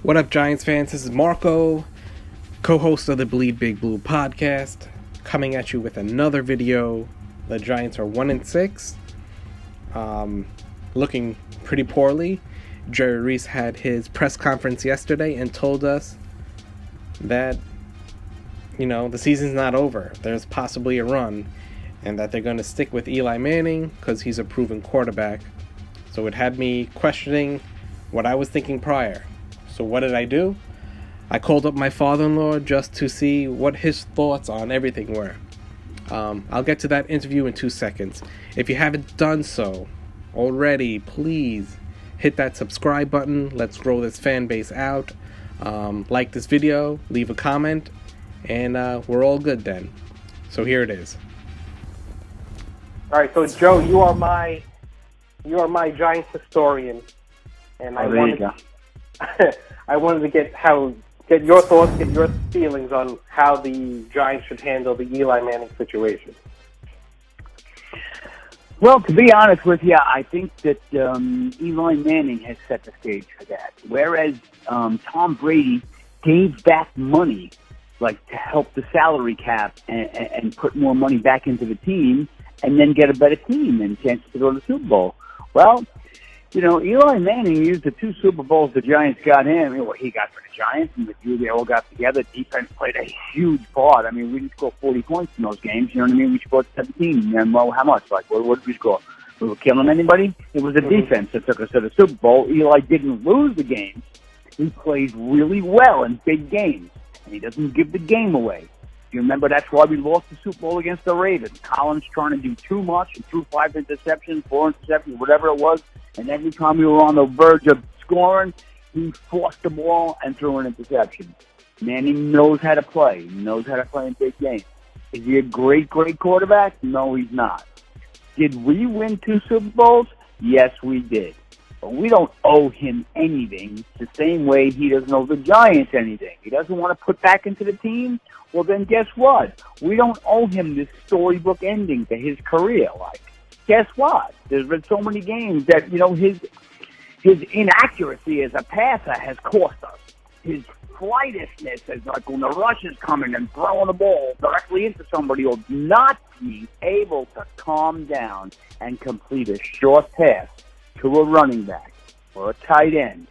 What up, Giants fans? This is Marco, co-host of the Bleedbigblue podcast, coming at you with another video. The Giants are 1-6, looking pretty poorly. Jerry Reese had his press conference yesterday and told us that, the season's not over. There's possibly a run, and that they're going to stick with Eli Manning because he's a proven quarterback. So it had me questioning what I was thinking prior. So what did I do? I called up my father-in-law just to see what his thoughts on everything were. I'll get to that interview in 2 seconds. If you haven't done so already, please hit that subscribe button. Let's grow this fan base out. Like this video, leave a comment, and we're all good then. So here it is. All right, so Joe, you are my Giants historian, and I wanted to get your thoughts, get your feelings on how the Giants should handle the Eli Manning situation. Well, to be honest with you, I think that Eli Manning has set the stage for that. Whereas Tom Brady gave back money, like to help the salary cap and put more money back into the team, and then get a better team and chances to go to the Super Bowl. Well, Eli Manning used the 2 Super Bowls the Giants got him. What he got for the Giants, and with you, they all got together. Defense played a huge part. I mean, we didn't score 40 points in those games. You know what I mean? We scored 17. And, well, how much? What did we score? We were killing anybody? It was the defense that took us to the Super Bowl. Eli didn't lose the games. He plays really well in big games, and he doesn't give the game away. You remember that's why we lost the Super Bowl against the Ravens. Collins trying to do too much and threw 5 interceptions, 4 interceptions, whatever it was. And every time we were on the verge of scoring, he forced the ball and threw an interception. Manning knows how to play. He knows how to play in big games. Is he a great, great quarterback? No, he's not. Did we win 2 Super Bowls? Yes, we did. But we don't owe him anything the same way he doesn't owe the Giants anything. He doesn't want to put back into the team? Well, then guess what? We don't owe him this storybook ending to his career. Guess what? There's been so many games that, his inaccuracy as a passer has cost us. His flightishness is like when the rush is coming and throwing the ball directly into somebody, or not being able to calm down and complete a short pass to a running back or a tight end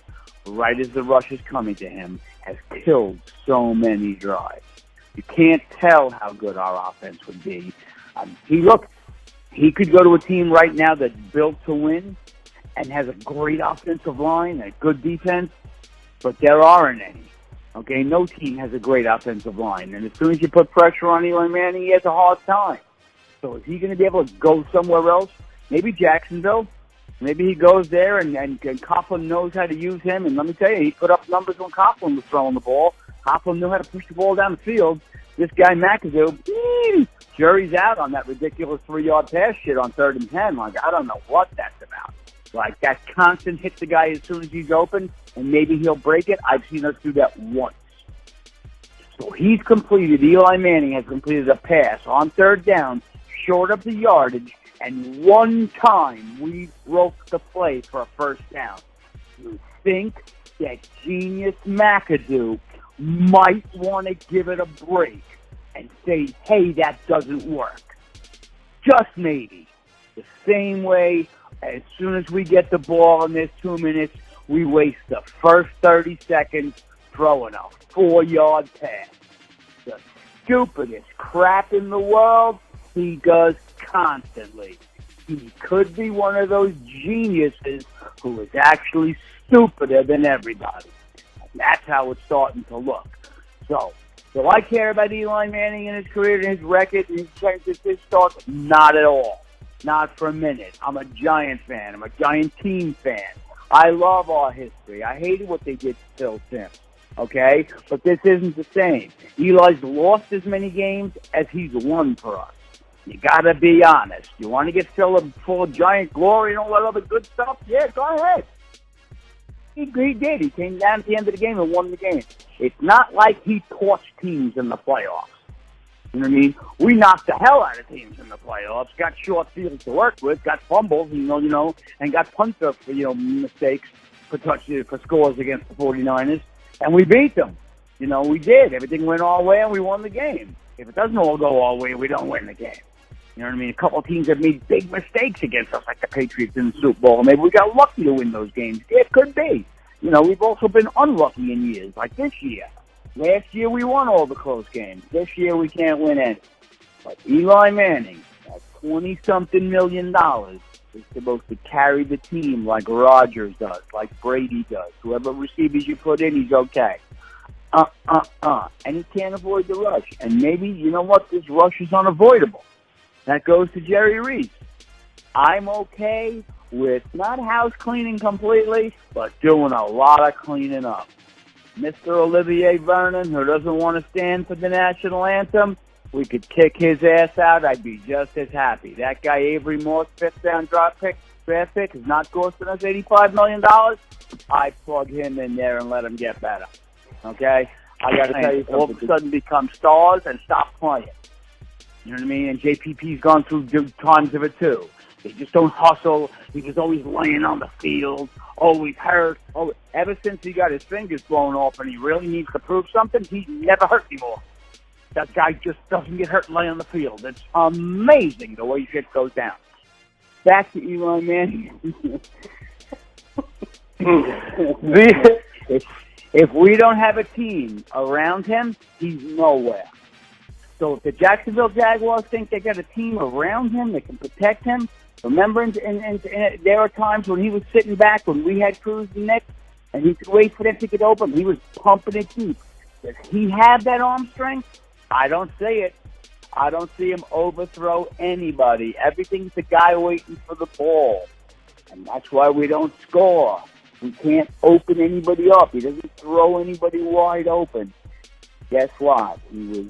right as the rush is coming to him has killed so many drives. You can't tell how good our offense would be. He could go to a team right now that's built to win and has a great offensive line, a good defense, but there aren't any. Okay, no team has a great offensive line, and as soon as you put pressure on Eli Manning, he has a hard time. So is he going to be able to go somewhere else? Maybe Jacksonville. Maybe he goes there, and Coughlin knows how to use him. And let me tell you, he put up numbers when Coughlin was throwing the ball. Coughlin knew how to push the ball down the field. This guy McAdoo, Jerry's out on that ridiculous 3-yard pass shit on 3rd and 10. I don't know what that's about. That constant hits the guy as soon as he's open, and maybe he'll break it. I've seen us do that once. So Eli Manning has completed a pass on 3rd down, short of the yardage, and one time we broke the play for a 1st down. You think that genius McAdoo might want to give it a break and say, hey, that doesn't work. Just maybe. The same way, as soon as we get the ball in this 2 minutes, we waste the first 30 seconds throwing a 4-yard pass. The stupidest crap in the world he does constantly. He could be one of those geniuses who is actually stupider than everybody. That's how it's starting to look. So do I care about Eli Manning and his career and his record and his chances, his starts? Not at all. Not for a minute. I'm a Giant fan. I'm a Giant team fan. I love our history. I hated what they did to Phil Simms. Okay? But this isn't the same. Eli's lost as many games as he's won for us. You gotta be honest. You want to get full of Giant glory and all that other good stuff? Yeah, go ahead. He did. He came down at the end of the game and won the game. It's not like he torched teams in the playoffs. You know what I mean? We knocked the hell out of teams in the playoffs, got short fields to work with, got fumbles, and got punter for, mistakes for scores against the 49ers. And we beat them. We did. Everything went our way, and we won the game. If it doesn't all go our way, we don't win the game. You know what I mean? A couple of teams have made big mistakes against us, like the Patriots in the Super Bowl. Maybe we got lucky to win those games. It could be. We've also been unlucky in years, like this year. Last year, we won all the close games. This year, we can't win any. But Eli Manning, at $20-something million, is supposed to carry the team like Rodgers does, like Brady does. Whoever receivers you put in, he's okay. And he can't avoid the rush. And maybe, this rush is unavoidable. That goes to Jerry Reese. I'm okay with not house cleaning completely, but doing a lot of cleaning up. Mr. Olivier Vernon, who doesn't want to stand for the national anthem, we could kick his ass out. I'd be just as happy. That guy, Avery Morse, fifth-round draft pick, is not costing us $85 million. I'd plug him in there and let him get better. Okay? I got to tell you, all of a sudden become stars and stop playing. You know what I mean? And JPP's gone through times of it, too. They just don't hustle. He was always laying on the field, always hurt. Ever since he got his fingers blown off and he really needs to prove something, he's never hurt anymore. That guy just doesn't get hurt and lay on the field. It's amazing the way shit goes down. Back to Eli Manning. If we don't have a team around him, he's nowhere. So if the Jacksonville Jaguars think they got a team around him that can protect him, remember, and there are times when he was sitting back when we had Cruz and Nick, and he could wait for them to get open. He was pumping it deep. Does he have that arm strength? I don't see it. I don't see him overthrow anybody. Everything's the guy waiting for the ball. And that's why we don't score. We can't open anybody up. He doesn't throw anybody wide open. Guess what? He was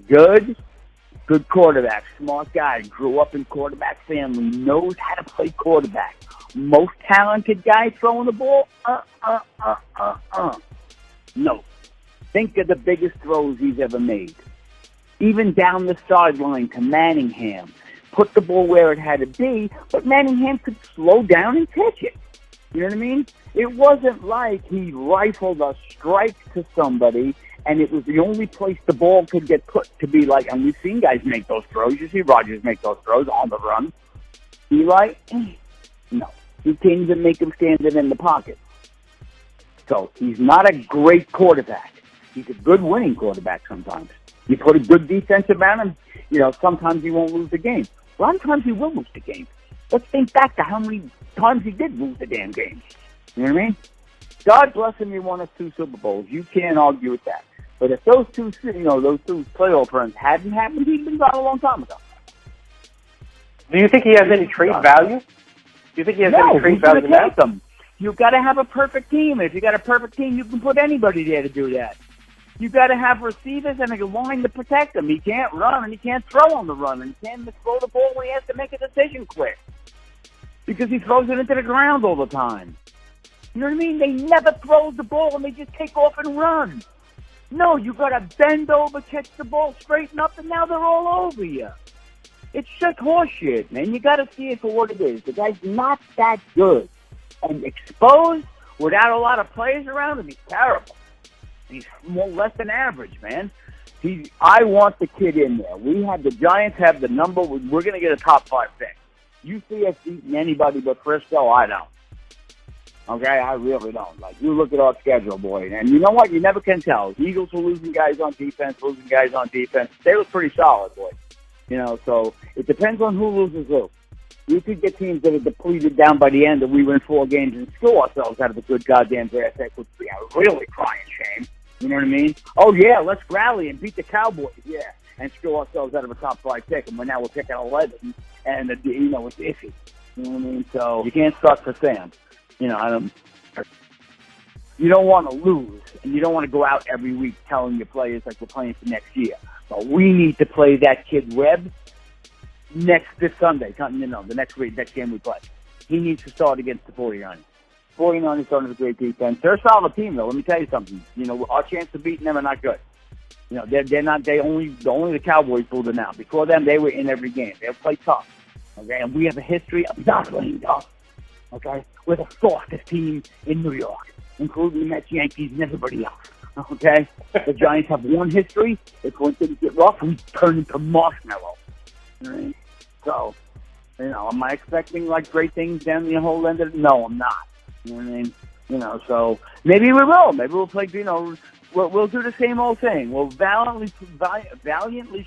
good quarterback, smart guy, grew up in quarterback family, knows how to play quarterback. Most talented guy throwing the ball? No. Think of the biggest throws he's ever made. Even down the sideline to Manningham. Put the ball where it had to be, but Manningham could slow down and catch it. You know what I mean? It wasn't like he rifled a strike to somebody and it was the only place the ball could get put to be like, and we've seen guys make those throws. You see Rodgers make those throws on the run. Eli, no. He can't even make him stand in the pocket. So he's not a great quarterback. He's a good winning quarterback sometimes. You put a good defensive on him, sometimes he won't lose the game. A lot of times he will lose the game. Let's think back to how many times he did lose the damn game. You know what I mean? God bless him, he won us 2 Super Bowls. You can't argue with that. But if those two playoff runs hadn't happened, he'd been gone a long time ago. Do you think he has any trade value? Do you think he has any trade value now? You've got to have a perfect team. If you got a perfect team, you can put anybody there to do that. You've got to have receivers and a line to protect him. He can't run and he can't throw on the run and he can't throw the ball when he has to make a decision quick because he throws it into the ground all the time. You know what I mean? They never throw the ball and they just take off and run. No, you got to bend over, catch the ball, straighten up, and now they're all over you. It's just horseshit, man. You got to see it for what it is. The guy's not that good. And exposed, without a lot of players around him, he's terrible. He's less than average, man. I want the kid in there. The Giants have the number. We're going to get a top 5 pick. You see us beating anybody but Frisco? I don't. Okay, I really don't. Like, you look at our schedule, boy, and you know what? You never can tell. The Eagles were losing guys on defense. They look pretty solid, boy. So it depends on who loses who. You could get teams that are depleted down by the end and we win 4 games and screw ourselves out of a good goddamn draft pick, which would be a really crying shame. You know what I mean? Oh, yeah, let's rally and beat the Cowboys, yeah, and screw ourselves out of a top 5 pick, and now we're picking 11, and, it's iffy. You know what I mean? So you can't start for Sam. You don't want to lose, and you don't want to go out every week telling your players like we're playing for next year. But we need to play that kid Webb this Sunday. The next game we play. He needs to start against the 49ers. 49ers don't have a great defense. They're a solid team, though. Let me tell you something. Our chance of beating them are not good. They're not. Only the Cowboys pulled them out. Before them, they were in every game. They play tough. Okay, and we have a history of not playing tough. Okay, we're the softest team in New York, including the Mets, Yankees, and everybody else. Okay? The Giants have one history. If when things get rough, we turn into marshmallow. Right? So, am I expecting like great things down the whole end of it? No, I'm not. You know what I mean? So maybe we will. Maybe we'll play, we'll do the same old thing. We'll valiantly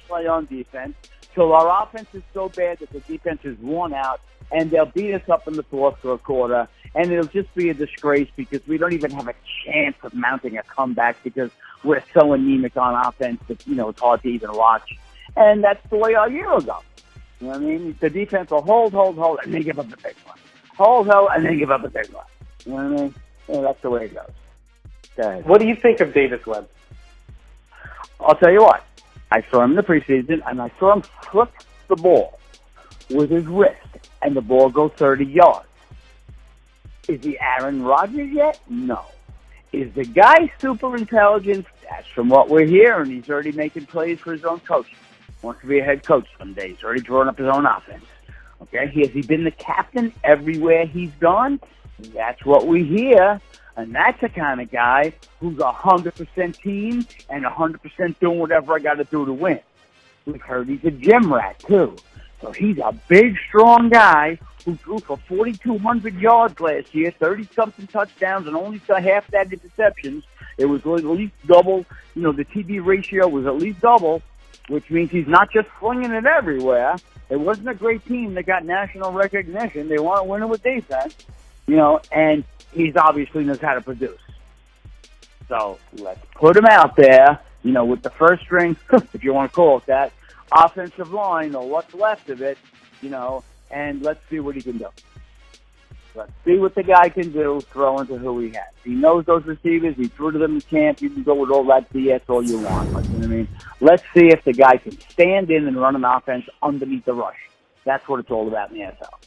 play on defense till our offense is so bad that the defense is worn out, and they'll beat us up in the fourth or quarter, and it'll just be a disgrace because we don't even have a chance of mounting a comeback because we're so anemic on offense that, it's hard to even watch. And that's the way our year will go. You know what I mean? The defense will hold, and then give up the big one. Hold, and then give up the big one. You know what I mean? Yeah, that's the way it goes. Okay. What do you think of Davis Webb? I'll tell you what. I saw him in the preseason, and I saw him flip the ball with his wrist, and the ball go 30 yards. Is he Aaron Rodgers yet? No. Is the guy super intelligent? That's from what we're hearing. He's already making plays for his own coach. Wants to be a head coach someday. He's already drawing up his own offense. Okay? Has he been the captain everywhere he's gone? That's what we hear. And that's the kind of guy who's 100% team and 100% doing whatever I got to do to win. We've heard he's a gym rat, too. So he's a big, strong guy who threw for 4,200 yards last year, 30-something touchdowns, and only saw half that interceptions. It was at least double. The TD ratio was at least double, which means he's not just flinging it everywhere. It wasn't a great team that got national recognition. They want to win it with defense, and he's obviously knows how to produce. So let's put him out there, with the first string, if you want to call it that, offensive line or what's left of it, and let's see what he can do. Let's see what the guy can do throwing to who he has. He knows those receivers. He threw to them in camp. You can go with all that BS all you want. You know what I mean? Let's see if the guy can stand in and run an offense underneath the rush. That's what it's all about in the NFL.